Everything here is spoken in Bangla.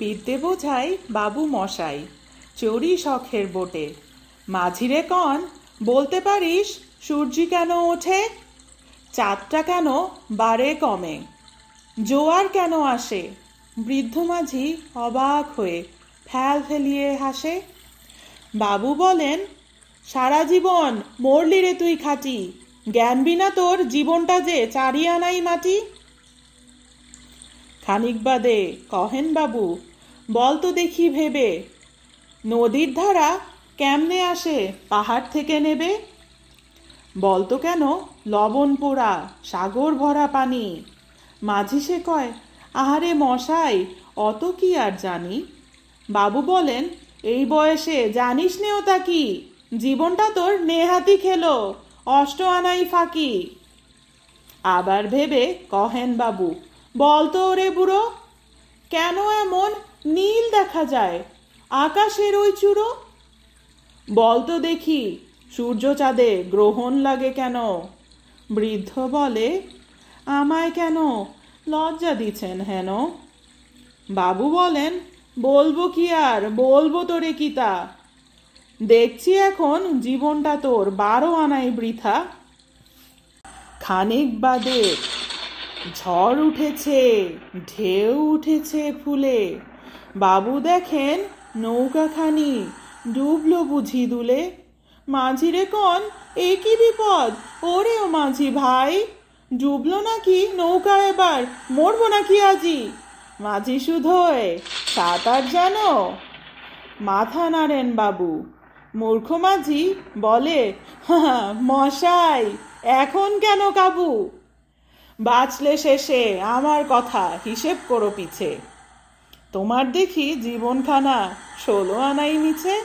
বিদ্যে বোঝাই বাবু মশাই, চড়ি শখের বোটে। মাঝিরে কন, বলতে পারিস সূর্যি কেন ওঠে? চাঁদটা কেন বারে কমে? জোয়ার কেন আসে? বৃদ্ধ মাঝি অবাক হয়ে ফ্যাল ফেলিয়ে হাসে। বাবু বলেন, সারা জীবন মরলি রে তুই খাটি, জ্ঞান বিনা তোর জীবনটা যে চারি আনাই মাটি। খানিক বাদে কহেন বাবু, বল তো দেখি ভেবে, নদীর ধারা কেমনে আসে পাহাড় থেকে নেবে? বলতো কেন লবণ পোড়া সাগর ভরা পানি? মাঝি সে কয়, আহারে মশাই, অত কি আর জানি। বাবু বলেন, এই বয়সে জানিস নে ওটা কি? জীবনটা তোর নেহাতি খেলো, অষ্ট আনাই ফাঁকি। আবার ভেবে কহেন বাবু, বলতো ওরে বুড়ো, কেন এমন নীল দেখা যায় আকাশের ওই চূড়ো? বলতো দেখি, সূর্য চাঁদে গ্রহণ লাগে কেন? বৃদ্ধ বলে, আমায় কেন লজ্জা দিচ্ছেন হেন? বাবু বলেন, বলবো কি আর, বলবো তোরে কিতা, দেখছি এখন জীবনটা তোর 12 আনাই বৃথা। খানিক বাদে ঝড় উঠেছে, ঢেউ উঠেছে ফুলে, বাবু দেখেন নৌকাখানি ডুবলো বুঝি দুলে। মাঝিরে কন, এ কি বিপদ, ওরে ও মাঝি ভাই, ডুবলো নাকি নৌকা, এবার মরবো নাকি আজি? মাঝি শুধোয়, সাঁতার জানো? মাথা নাড়েন বাবু। মূর্খ মাঝি বলে, মশাই এখন কেন কাবু? বাঁচলে শেষে আমার কথা হিসেব করো পিছে, তোমার দেখি জীবনখানা 16 আনাই মিছে।